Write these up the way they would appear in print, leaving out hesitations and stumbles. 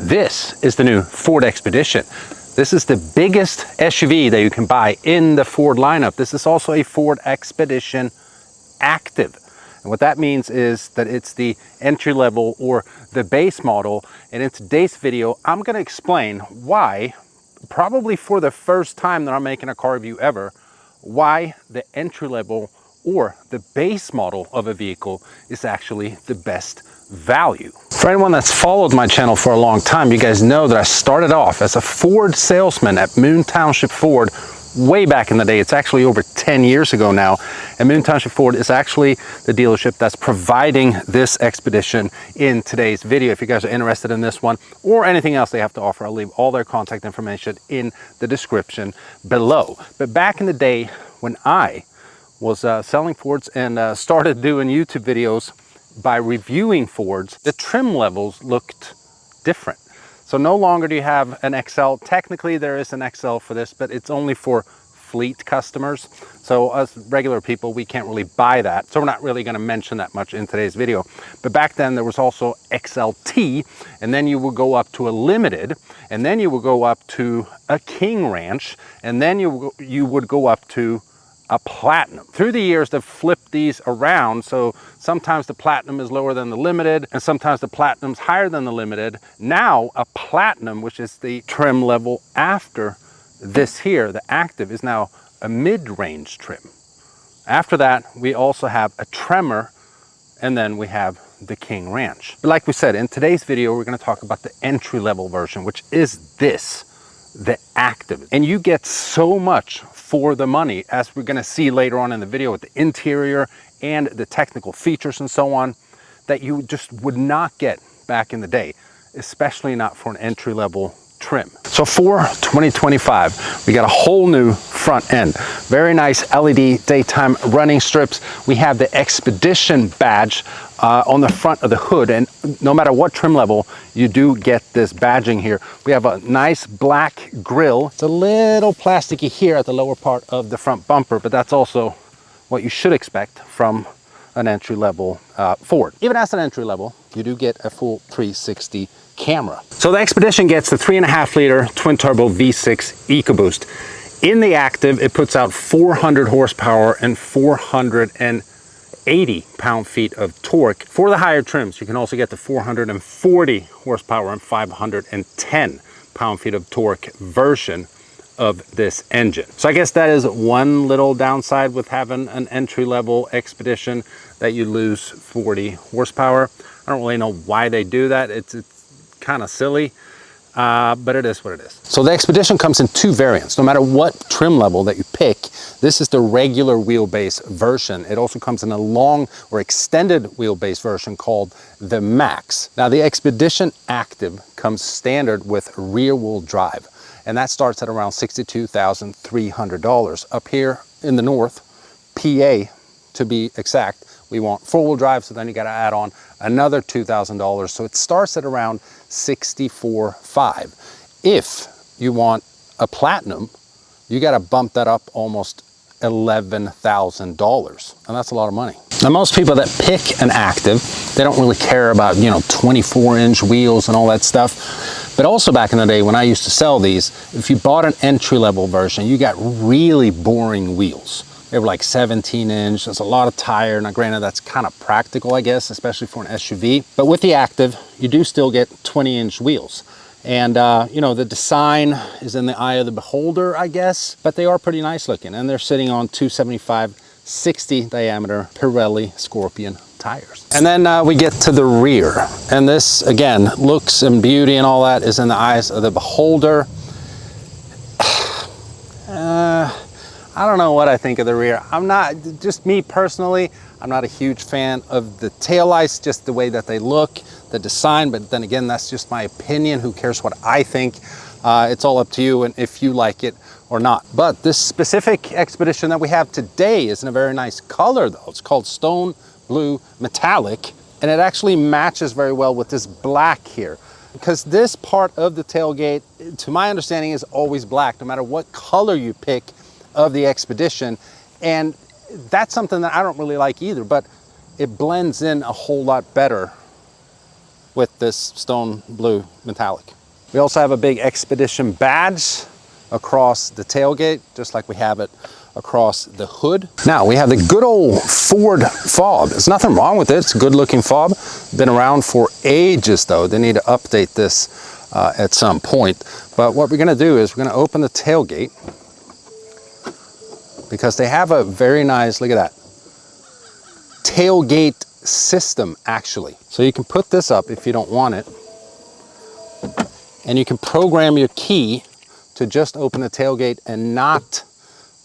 This is the new Ford Expedition. This is the biggest SUV that you can buy in the Ford lineup. This is also a Ford Expedition Active. And what that means is that it's the entry level or the base model. And in today's video, I'm going to explain why, probably for the first time that I'm making a car review ever, why the entry level or the base model of a vehicle is actually the best value. For anyone that's followed my channel for a long time, you guys know that I started off as a Ford salesman at Moon Township Ford way back in the day. It's actually over 10 years ago now. And Moon Township Ford is actually the dealership that's providing this Expedition in today's video. If you guys are interested in this one or anything else they have to offer, I'll leave all their contact information in the description below. But back in the day when I was selling Fords and started doing YouTube videos by reviewing Fords, the trim levels looked different. So no longer do you have an XL. Technically there is an XL for this, but it's only for fleet customers. So us regular people, we can't really buy that. So we're not really going to mention that much in today's video. But back then there was also XLT, and then you would go up to a Limited, and then you would go up to a King Ranch, and then you would go up to a Platinum. Through the years, they've flipped these around. So sometimes the Platinum is lower than the Limited, and sometimes the Platinum's higher than the Limited. Now a Platinum, which is the trim level after this here, the Active, is now a mid-range trim. After that, we also have a Tremor, and then we have the King Ranch. But like we said, in today's video, we're going to talk about the entry-level version, which is this, the Active. And you get so much for the money, as we're going to see later on in the video, with the interior and the technical features and so on, that you just would not get back in the day, especially not for an entry-level trim. So for 2025, we got a whole new front end. Very nice LED daytime running strips. We have the Expedition badge on the front of the hood, and no matter what trim level, you do get this badging here. We have a nice black grille. It's a little plasticky here at the lower part of the front bumper, but that's also what you should expect from an entry-level Ford. Even as an entry level, you do get a full 360 camera. So the Expedition gets the 3.5 liter twin turbo V6 EcoBoost. In the Active, it puts out 400 horsepower and 480 pound-feet of torque. For the higher trims, you can also get the 440 horsepower and 510 pound-feet of torque version of this engine. So I guess that is one little downside with having an entry-level Expedition, that you lose 40 horsepower. I don't really know why they do that. It's kind of silly, but it is what it is. So the Expedition comes in two variants. No matter what trim level that you pick, this is the regular wheelbase version. It also comes in a long or extended wheelbase version called the Max. Now the Expedition Active comes standard with rear-wheel drive, and that starts at around $62,300. Up here in the north, PA to be exact, we want four-wheel drive, so then you got to add on another $2,000. So it starts at around $64,500. If you want a Platinum, you got to bump that up almost $11,000, and that's a lot of money. Now most people that pick an Active, they don't really care about, 24-inch wheels and all that stuff. But also back in the day when I used to sell these, if you bought an entry-level version, you got really boring wheels. They were like 17-inch. There's a lot of tire. Now granted, that's kind of practical, I guess, especially for an SUV. But with the Active, you do still get 20-inch wheels. And the design is in the eye of the beholder, I guess, but they are pretty nice looking. And they're sitting on 275/60 diameter Pirelli Scorpion tires. And then we get to the rear. And this, again, looks and beauty and all that is in the eyes of the beholder. I don't know what I think of the rear. I'm not, just me personally, I'm not a huge fan of the taillights, just the way that they look, the design, but then again, that's just my opinion. Who cares what I think? It's all up to you and if you like it or not. But this specific Expedition that we have today is in a very nice color though. It's called Stone Blue Metallic, and it actually matches very well with this black here. Because this part of the tailgate, to my understanding, is always black, no matter what color you pick of the Expedition. And that's something that I don't really like either, but it blends in a whole lot better with this Stone Blue Metallic. We also have a big Expedition badge across the tailgate, just like we have it across the hood. Now we have the good old Ford fob. There's nothing wrong with it. It's a good looking fob. Been around for ages though. They need to update this at some point. But what we're gonna do is we're gonna open the tailgate, because they have a very nice, look at that, tailgate system actually. So you can put this up if you don't want it, and you can program your key to just open the tailgate and not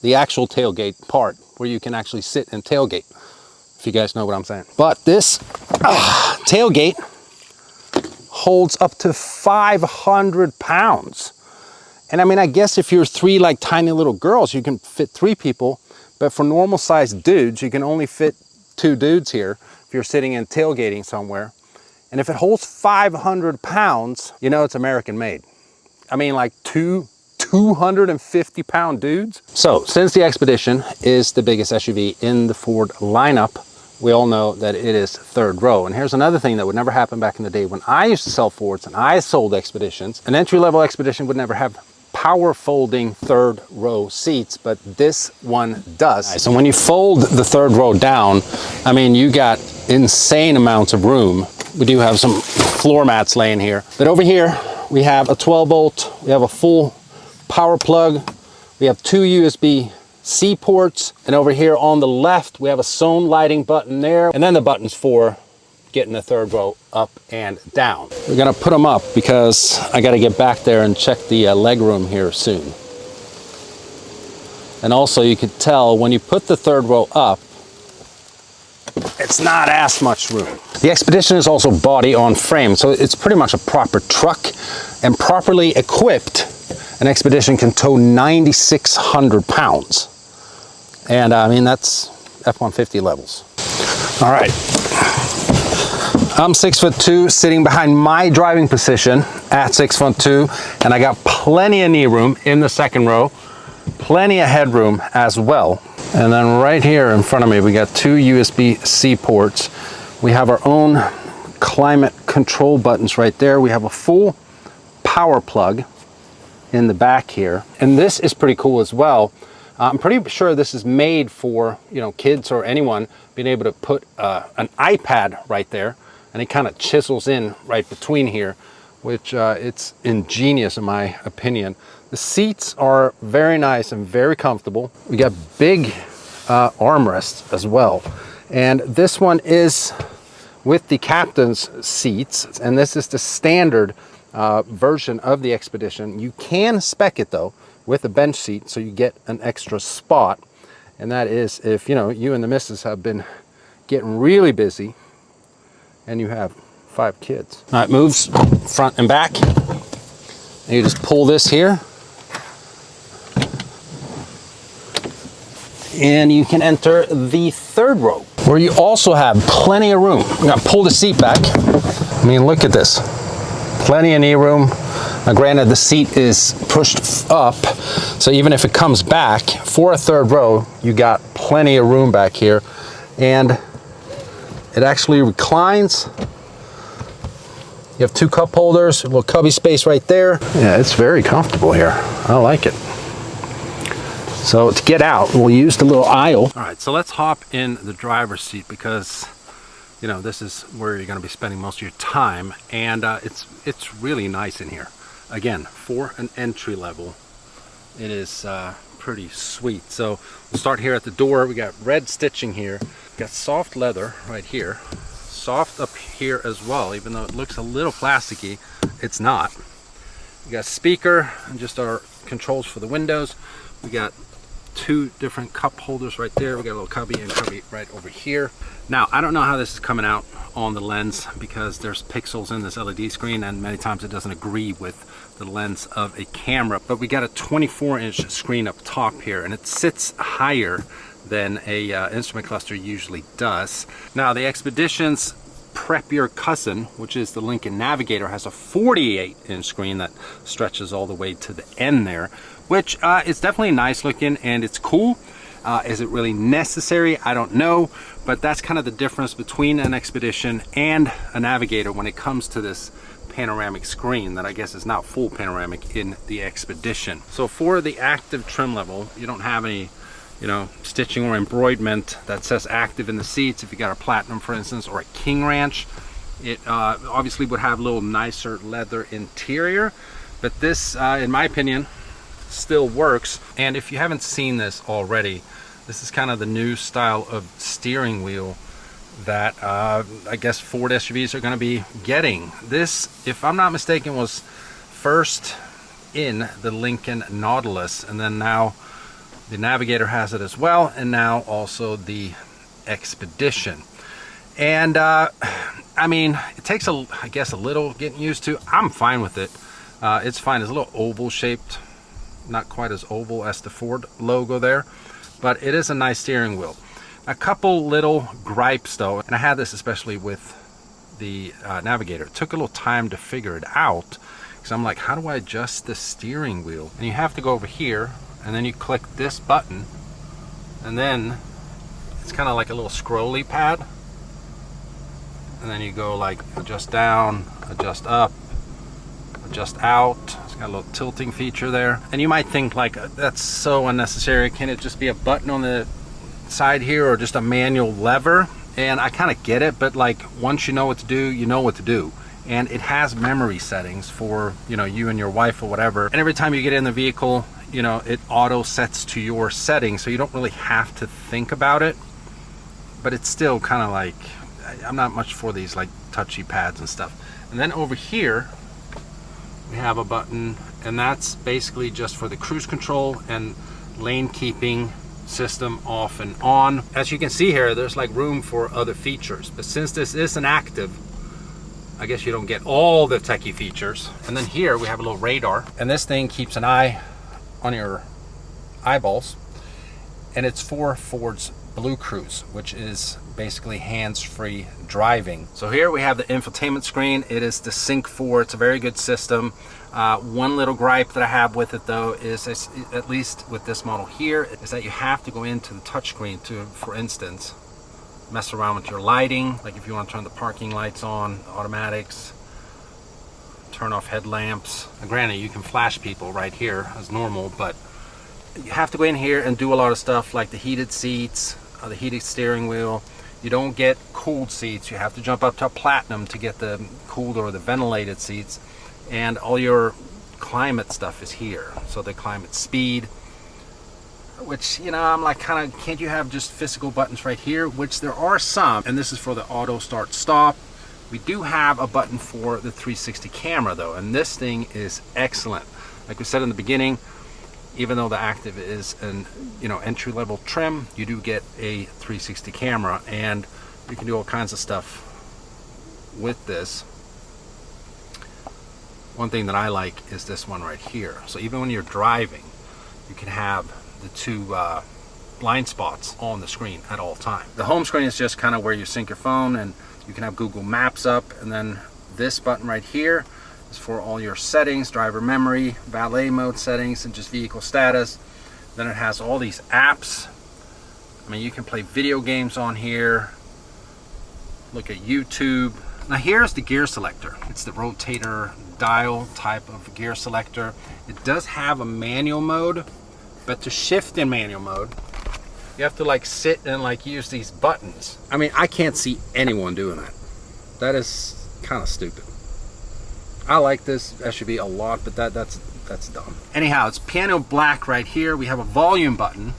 the actual tailgate part where you can actually sit and tailgate, if you guys know what I'm saying. But this tailgate holds up to 500 pounds. And I mean, I guess if you're three like tiny little girls, you can fit 3 people, but for normal sized dudes, you can only fit 2 dudes here if you're sitting and tailgating somewhere. And if it holds 500 pounds, you know it's American made. I mean, like 250 pound dudes. So since the Expedition is the biggest SUV in the Ford lineup, we all know that it is third row. And here's another thing that would never happen back in the day when I used to sell Fords and I sold Expeditions. An entry-level Expedition would never have power folding third row seats, but this one does. So when you fold the third row down, I mean, you got insane amounts of room. We do have some floor mats laying here, but over here we have a 12 volt, we have a full power plug, we have 2 USB-C ports, and over here on the left we have a zone lighting button there, and then the buttons for getting the third row up and down. We're gonna put them up because I gotta get back there and check the leg room here soon. And also you could tell when you put the third row up, it's not as much room. The Expedition is also body on frame, so it's pretty much a proper truck, and properly equipped, an Expedition can tow 9,600 pounds. And I mean, that's F-150 levels. All right. I'm 6'2", sitting behind my driving position at 6'2", and I got plenty of knee room in the second row, plenty of headroom as well. And then right here in front of me, we got 2 USB-C ports. We have our own climate control buttons right there. We have a full power plug in the back here. And this is pretty cool as well. I'm pretty sure this is made for, you know, kids or anyone being able to put an iPad right there, and it kind of chisels in right between here, which it's ingenious in my opinion. The seats are very nice and very comfortable. We got big armrests as well. And this one is with the captain's seats, and this is the standard version of the Expedition. You can spec it though with a bench seat, so you get an extra spot. And that is if, you know, you and the missus have been getting really busy and you have 5 kids. All right, moves front and back. And you just pull this here, and you can enter the third row, where you also have plenty of room. I'm gonna pull the seat back. I mean, look at this. Plenty of knee room. Now, granted, the seat is pushed up, so even if it comes back for a third row, you got plenty of room back here. And it actually reclines. You have 2 cup holders, a little cubby space right there. Yeah, it's very comfortable here. I like it. So to get out, we'll use the little aisle. All right, so let's hop in the driver's seat, because, you know, this is where you're gonna be spending most of your time, and it's really nice in here. Again, for an entry level, it is pretty sweet. So we'll start here at the door. We got red stitching here. Got soft leather right here. Soft up here as well, even though it looks a little plasticky, it's not. We got speaker and just our controls for the windows. We got 2 different cup holders right there. We got a little cubby and cubby right over here. Now, I don't know how this is coming out on the lens, because there's pixels in this LED screen, and many times it doesn't agree with the lens of a camera. But we got a 24-inch screen up top here, and it sits higher than a instrument cluster usually does. Now, the Expedition's Prep Your Cousin, which is the Lincoln Navigator, has a 48-inch screen that stretches all the way to the end there, which is definitely nice looking and it's cool. Is it really necessary? I don't know, but that's kind of the difference between an Expedition and a Navigator when it comes to this panoramic screen that I guess is not full panoramic in the Expedition. So for the active trim level, you don't have any, you know, stitching or embroiderment that says active in the seats. If you got a Platinum, for instance, or a King Ranch, it obviously would have a little nicer leather interior, but this, in my opinion, still works. And if you haven't seen this already, this is kind of the new style of steering wheel that I guess Ford SUVs are going to be getting. This, if I'm not mistaken, was first in the Lincoln Nautilus, and then now the Navigator has it as well, and now also the Expedition. And I mean, it takes I guess a little getting used to. I'm fine with it. It's fine. It's a little oval shaped, not quite as oval as the Ford logo there, but it is a nice steering wheel. A couple little gripes though, and I had this especially with the Navigator. It took a little time to figure it out, because I'm like, how do I adjust the steering wheel? And you have to go over here, and then you click this button, and then it's kind of like a little scrolly pad, and then you go like adjust down, adjust up, adjust out. It's got a little tilting feature there, and you might think like, that's so unnecessary. Can it just be a button on the side here, or just a manual lever? And I kind of get it, but like, once you know what to do, you know what to do. And it has memory settings for, you know, you and your wife or whatever, and every time you get in the vehicle, you know, it auto sets to your settings, so you don't really have to think about it. But it's still kind of like, I'm not much for these like touchy pads and stuff. And then over here we have a button, and that's basically just for the cruise control and lane keeping system off and on. As you can see here, there's like room for other features, but since this is an active, I guess you don't get all the techie features. And then here we have a little radar, and this thing keeps an eye on your eyeballs, and it's for Ford's Blue Cruise, which is basically hands-free driving. So here we have the infotainment screen. It is the Sync 4. It's a very good system. One little gripe that I have with it though is, at least with this model here, is that you have to go into the touchscreen to, for instance, mess around with your lighting. Like if you want to turn the parking lights on, automatics, turn off headlamps. Now, granted, you can flash people right here as normal, but you have to go in here and do a lot of stuff like the heated seats, the heated steering wheel. You don't get cooled seats. You have to jump up to a Platinum to get the cooled or the ventilated seats. And all your climate stuff is here. So the climate speed, which, you know, I'm like, kind of, can't you have just physical buttons right here? Which there are some, and this is for the auto start stop. We do have a button for the 360 camera though, and this thing is excellent. Like we said in the beginning, even though the Active is an, you know, entry-level trim, you do get a 360 camera, and you can do all kinds of stuff with this. One thing that I like is this one right here. So even when you're driving, you can have the two blind spots on the screen at all times. The home screen is just kind of where you sync your phone, and you can have Google Maps up, and then this button right here is for all your settings, driver memory, valet mode settings, and just vehicle status. Then it has all these apps. I mean, you can play video games on here, look at YouTube. Now here's the gear selector. It's the rotator dial type of gear selector. It does have a manual mode, but to shift in manual mode, you have to like sit and like use these buttons. I mean, I can't see anyone doing that. That is kind of stupid. I like this SUV a lot, but that's dumb. Anyhow, it's piano black right here. We have a volume button.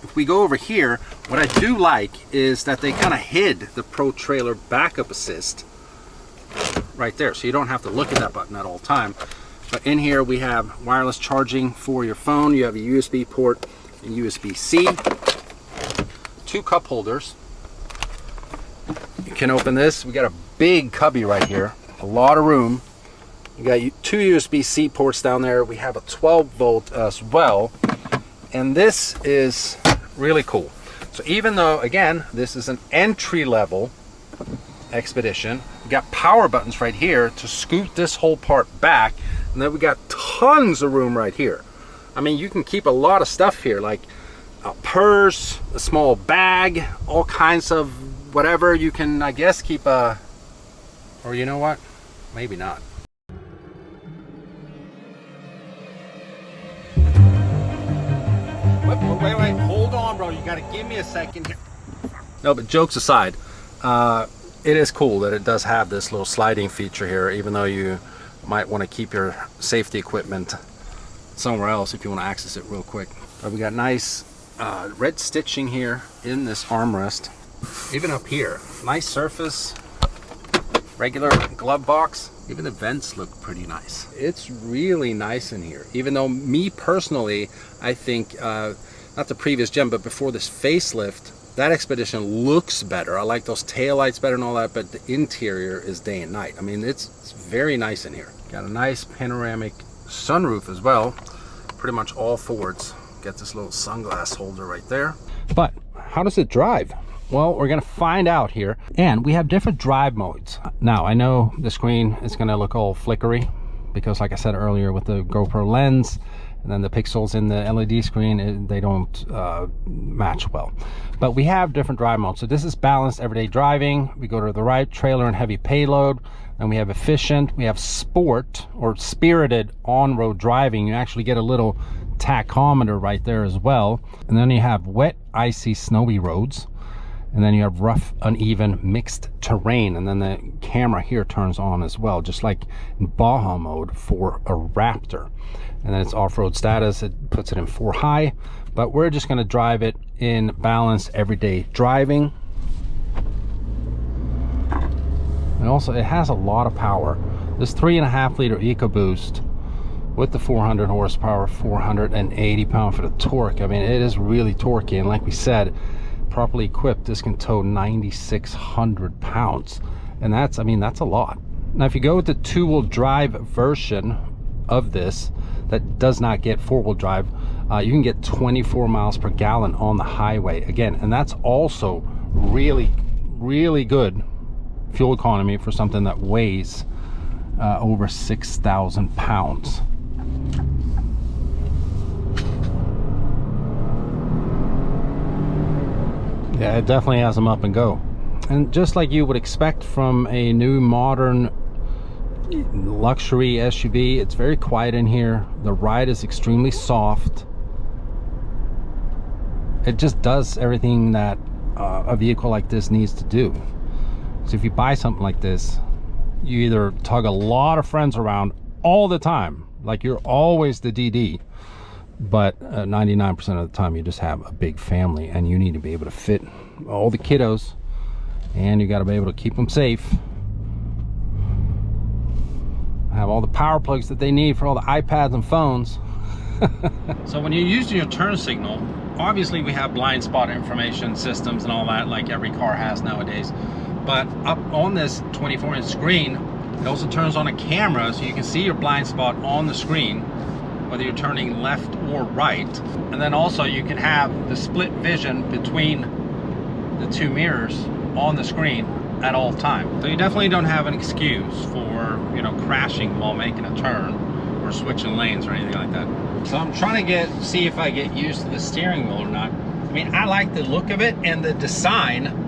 If we go over here, what I do like is that they kind of hid the Pro Trailer Backup Assist right there, so you don't have to look at that button at all time. But in here we have wireless charging for your phone. You have a USB port and USB-C. 2 cup holders. You can open this. We got a big cubby right here, a lot of room. You got 2 USB-C ports down there. We have a 12 volt as well, and this is really cool. So even though, again, this is an entry-level Expedition, we got power buttons right here to scoot this whole part back, and then we got tons of room right here. I mean, you can keep a lot of stuff here, like a purse, a small bag, all kinds of whatever. You can, I guess, keep a, or you know what? maybe not. Wait, hold on, bro. You gotta give me a second here. No, but jokes aside, it is cool that it does have this little sliding feature here, even though you might want to keep your safety equipment somewhere else if you want to access it real quick. But we got nice red stitching here in this armrest. Even up here, nice surface, regular glove box. Even the vents look pretty nice. It's really nice in here. Even though me personally, I think, not the previous gen, but before this facelift, that Expedition looks better. I like those taillights better and all that, but the interior is day and night. I mean, it's very nice in here. Got a nice panoramic sunroof as well. Pretty much all Fords get this little sunglass holder right there. But how does it drive? Well, we're gonna find out here. And we have different drive modes. Now, I know the screen is gonna look all flickery because, like I said earlier, with the GoPro lens and then the pixels in the LED screen, they don't match well. But we have different drive modes. So this is balanced everyday driving. We go to the right, trailer and heavy payload. Then we have efficient. We have sport or spirited on-road driving. You actually get a little tachometer right there as well. And then you have wet, icy, snowy roads. And then you have rough, uneven, mixed terrain. And then the camera here turns on as well, just like in Baja mode for a Raptor. And then it's off-road status. It puts it in 4 high. But we're just going to drive it in balanced everyday driving. And also, it has a lot of power. This 3.5 liter EcoBoost with the 400 horsepower, 480 pound-foot of torque. I mean, it is really torquey. And like we said, properly equipped, this can tow 9,600 pounds. And that's, I mean, that's a lot. Now, if you go with the 2-wheel drive version of this that does not get 4-wheel drive, you can get 24 miles per gallon on the highway again. And that's also really, really good fuel economy for something that weighs over 6,000 pounds. Yeah, it definitely has them up and go. And just like you would expect from a new modern luxury SUV, it's very quiet in here. The ride is extremely soft. It just does everything that a vehicle like this needs to do. So if you buy something like this, you either tug a lot of friends around all the time, like you're always the DD, but 99% of the time you just have a big family and you need to be able to fit all the kiddos, and you got to be able to keep them safe, have all the power plugs that they need for all the iPads and phones. So when you're using your turn signal, obviously we have blind spot information systems and all that, like every car has nowadays. But up on this 24-inch screen, it also turns on a camera so you can see your blind spot on the screen, whether you're turning left or right. And then also you can have the split vision between the 2 mirrors on the screen at all times. So you definitely don't have an excuse for, you know, crashing while making a turn or switching lanes or anything like that. So I'm trying to see if I get used to the steering wheel or not. I mean, I like the look of it and the design,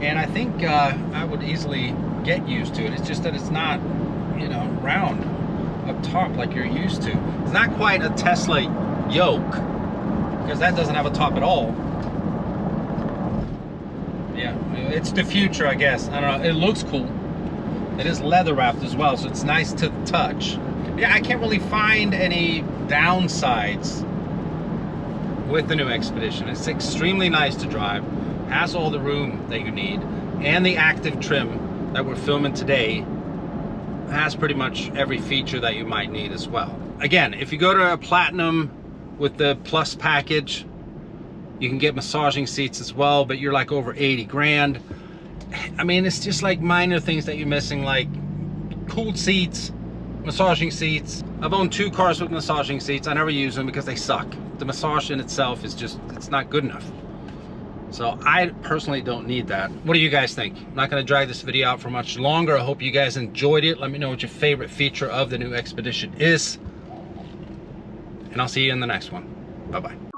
and I think I would easily get used to it. It's just that it's not, you know, round up top like you're used to. It's not quite a Tesla yoke, because that doesn't have a top at all. Yeah, it's the future, I guess. I don't know, it looks cool. It is leather wrapped as well, so it's nice to touch. Yeah, I can't really find any downsides with the new Expedition. It's extremely nice to drive, has all the room that you need, and the active trim that we're filming today has pretty much every feature that you might need as well. Again, if you go to a Platinum with the Plus package, you can get massaging seats as well, but you're like over 80 grand. I mean, it's just like minor things that you're missing, like cooled seats, massaging seats. I've owned 2 cars with massaging seats. I never use them because they suck. The massage in itself is just, it's not good enough. So I personally don't need that. What do you guys think? I'm not going to drag this video out for much longer. I hope you guys enjoyed it. Let me know what your favorite feature of the new Expedition is. And I'll see you in the next one. Bye-bye.